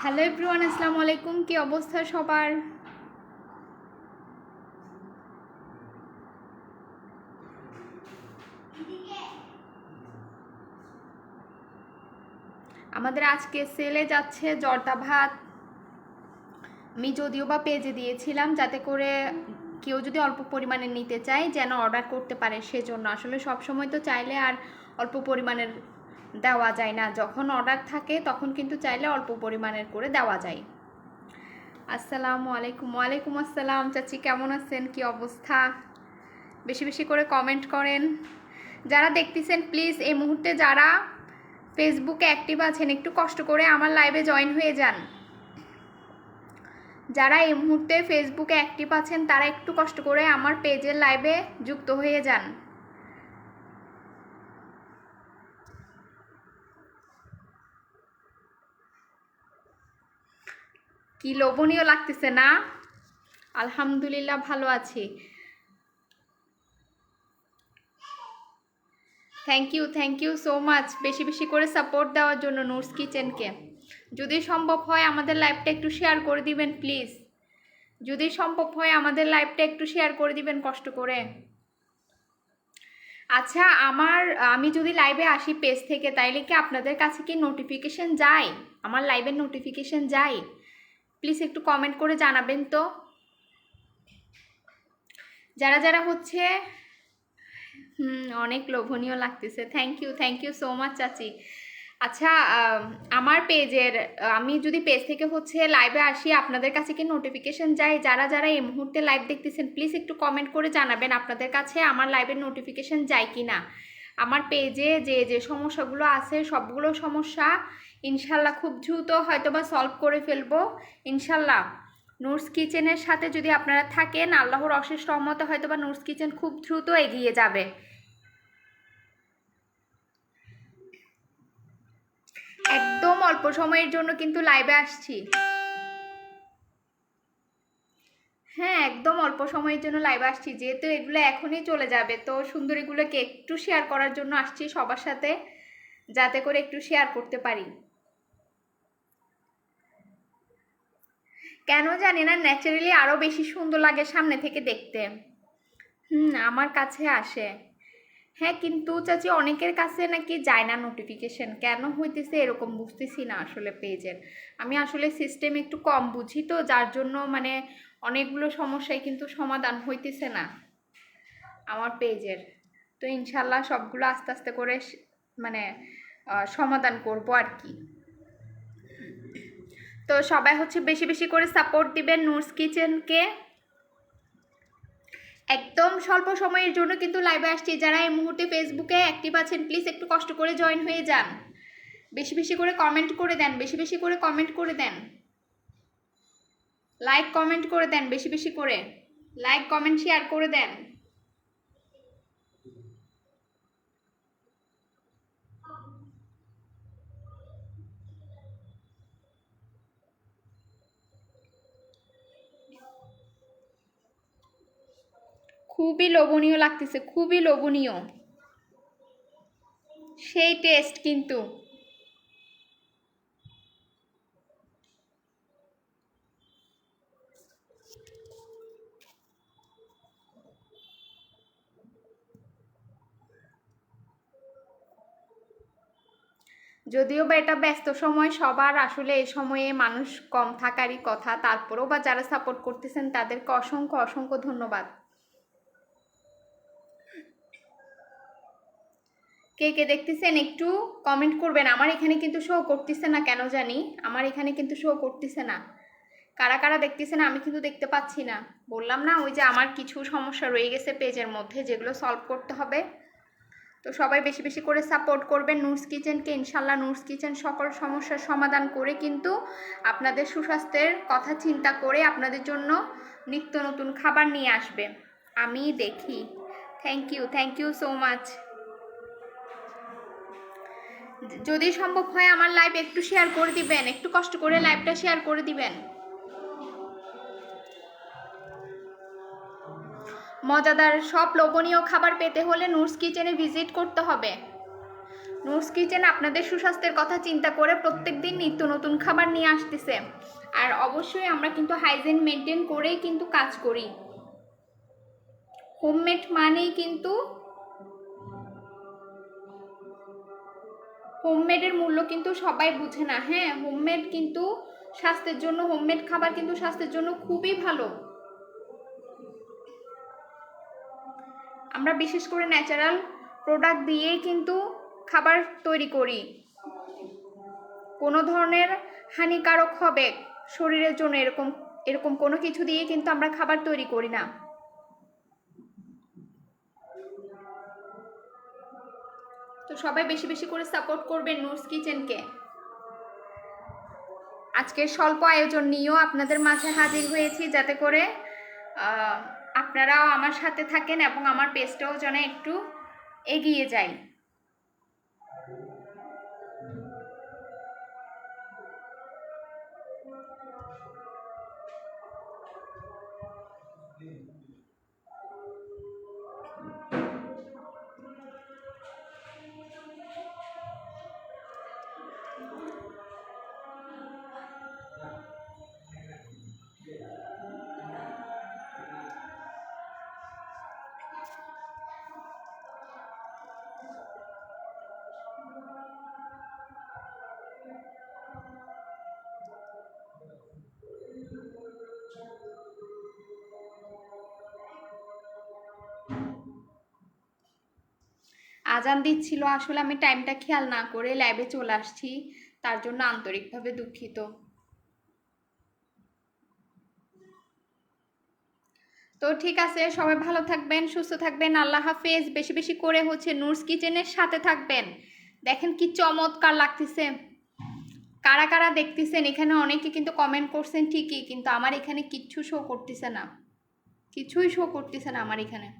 Hello everyone, আসসালামু আলাইকুম। কি অবস্থা সবার? আমাদের আজকে সেলে যাচ্ছে জর্দা ভাত। আমি যদিও বা পেজে দিয়েছিলাম যাতে করে কেউ যদি অল্প পরিমাণে নিতে চায় যেন অর্ডার করতে পারে, সেজন্য। আসলে সব সময় তো চাইলে আর অল্প পরিমাণের দেওয়া যায় না, যখন অর্ডার থাকে তখন কিন্তু চাইলে অল্প পরিমাণের করে দেওয়া যায়। আসসালামু আলাইকুম। ওয়ালাইকুম আসসালাম চাচি, কেমন আছেন? কি অবস্থা? বেশি বেশি করে কমেন্ট করেন। যারা দেখতেছেন প্লিজ এই মুহূর্তে যারা ফেসবুকে অ্যাক্টিভ আছেন একটু কষ্ট করে আমার লাইভে জয়েন হয়ে যান। যারা এই মুহূর্তে ফেসবুকে অ্যাক্টিভ আছেন তারা একটু কষ্ট করে আমার পেজের লাইভে যুক্ত হয়ে যান। কি লোভনীয় লাগতেছে না? আলহামদুলিল্লাহ ভালো আছি। থ্যাংক ইউ সো মাচ বেশি বেশি করে সাপোর্ট দেওয়ার জন্য নুরস কিচেনকে। যদি সম্ভব হয় আমাদের লাইভটা একটু শেয়ার করে দিবেন প্লিজ। যদি সম্ভব হয় আমাদের লাইভটা একটু শেয়ার করে দিবেন কষ্ট করে। আচ্ছা, আমি যদি লাইভে আসি পেজ থেকে তাইলে কি আপনাদের কাছে কি নোটিফিকেশন যায়? আমার লাইভের নোটিফিকেশন যায়? প্লিজ একটু কমেন্ট করে জানাবেন তো। যারা যারা হচ্ছে অনেক লোভনীয় লাগতেছে। থ্যাংক ইউ সো মাচ চাচি। আচ্ছা, আমার পেজের আমি যদি পেজ থেকে হচ্ছে লাইভে আসি আপনাদের কাছে কি নোটিফিকেশন যায়? যারা যারা এই মুহূর্তে লাইভ দেখতেছেন প্লিজ একটু কমেন্ট করে জানাবেন আপনাদের কাছে আমার লাইভের নোটিফিকেশন যায় কি না। আমার পেজে যে যে সমস্যাগুলো আছে সবগুলো সমস্যা ইনশাল্লাহ খুব দ্রুত হয়তোবা সলভ করে ফেলবো ইনশাল্লাহ। নুরস কিচেনের সাথে যদি আপনারা থাকেন আল্লাহর অশেষ রহমতে হয়তোবা নুরস কিচেন খুব দ্রুত এগিয়ে যাবে। একদম অল্প সময়ের জন্য কিন্তু লাইভে আসছি। হ্যাঁ, একদম অল্প সময়ের জন্য লাইভ আসছি, যেহেতু এগুলো এখনই চলে যাবে তো সুন্দর এগুলোকে একটু শেয়ার করার জন্য আসছি সবার সাথে, যাতে করে একটু শেয়ার করতে পারি। কেন জানি না, ন্যাচারালি আরও বেশি সুন্দর লাগে সামনে থেকে দেখতে। আমার কাছে আসে। হ্যাঁ, কিন্তু চাচি অনেকের কাছে নাকি যায় না নোটিফিকেশন, কেন হইতেছে এরকম বুঝতেছি না আসলে পেজের। আমি আসলে সিস্টেম একটু কম বুঝি তো, যার জন্য মানে অনেকগুলো সমস্যায় কিন্তু সমাধান হইতেছে না আমার পেজের। তো ইনশাল্লাহ সবগুলো আস্তে আস্তে করে মানে সমাধান করব আর কি। তো সবাই হচ্ছে বেশি বেশি করে সাপোর্ট দিবেন নুরস কিচেনকে। একদম স্বল্প সময়ের জন্য কিন্তু লাইভে আসছি। যারা এই মুহূর্তে ফেসবুকে অ্যাক্টিভ আছেন প্লিজ একটু কষ্ট করে জয়েন হয়ে যান। বেশি বেশি করে কমেন্ট করে দেন, বেশি বেশি করে কমেন্ট করে দেন, লাইক কমেন্ট করে দেন, বেশি বেশি করে লাইক কমেন্ট শেয়ার করে দেন। খুবই লোভনীয় লাগতেছে, খুবই লোভনীয়, সেই টেস্ট কিন্তু। যদিও বা এটা ব্যস্ত সময়, সবার আসলে এই সময়ে মানুষ কম থাকারই কথা, তারপরেও বা যারা সাপোর্ট করতেছেন তাদেরকে অসংখ্য অসংখ্য ধন্যবাদ। কে কে দেখতেছেন একটু কমেন্ট করবেন। আমার এখানে কিন্তু শো করতেছে না, কেন জানি আমার এখানে কিন্তু শো করতেছে না। কারা কারা দেখতেছেন আমি কিন্তু দেখতে পাচ্ছি না। বললাম না ওই যে আমার কিছু সমস্যা রয়ে গেছে পেজের মধ্যে, যেগুলো সলভ করতে হবে। তো সবাই বেশি বেশি করে সাপোর্ট করবেন নুরস কিচেনকে। ইনশাল্লাহ নুরস কিচেন সকল সমস্যার সমাধান করে কিন্তু আপনাদের সুস্বাস্থ্যের কথা চিন্তা করে আপনাদের জন্য নিত্য নতুন খাবার নিয়ে আসবে। আমি দেখি। Thank you so much. যদি সম্ভব হয় আমার লাইভ একটু শেয়ার করে দিবেন, একটু কষ্ট করে লাইভটা শেয়ার করে দিবেন। মজাদার সব লোভনীয় খাবার পেতে হলে নুরস কিচেনে ভিজিট করতে হবে। নুরস কিচেন আপনাদের সুস্বাস্থ্যের কথা চিন্তা করে প্রত্যেকদিন নিত্য নতুন খাবার নিয়ে আসতেছে। আর অবশ্যই আমরা কিন্তু হাইজিন মেনটেন করেই কিন্তু কাজ করি। হোমমেড মানেই কিন্তু হোমমেডের মূল্য কিন্তু সবাই বুঝে না। হ্যাঁ, হোমমেড কিন্তু স্বাস্থ্যের জন্য, হোমমেড খাবার কিন্তু স্বাস্থ্যের জন্য খুবই ভালো। আমরা বিশেষ করে ন্যাচারাল প্রোডাক্ট দিয়েই কিন্তু খাবার তৈরি করি। কোনো ধরনের হানিকারক হবে শরীরের জন্য এরকম কোনো কিছু দিয়ে কিন্তু আমরা খাবার তৈরি করি না। তো সবাই বেশি বেশি করে সাপোর্ট করবেন নুরস কিচেনকে। আজকের স্বল্প আয়োজন নিয়েও আপনাদের মাঝে হাজির হয়েছি, যাতে করে আপনারাও আমার সাথে থাকেন এবং আমার পেজটাও যেন একটু এগিয়ে যায়। আজান দিচ্ছিল, আসলে আমি টাইমটা খেয়াল না করে ল্যাবে চলে আসছি, তার জন্য আন্তরিকভাবে দুঃখিত। তো ঠিক আছে, সবাই ভালো থাকবেন, সুস্থ থাকবেন, আল্লাহ হাফেজ। বেশি বেশি করে নুরস কিচেনের সাথে থাকবেন। দেখেন কি চমৎকার লাগতেছে। কারা কারা দেখতেছেন এখানে অনেকে কিন্তু কমেন্ট করছেন ঠিকই, কিন্তু আমার এখানে কিচ্ছু শো করতেছে না, কিছুই শো করতেছে না আমার এখানে।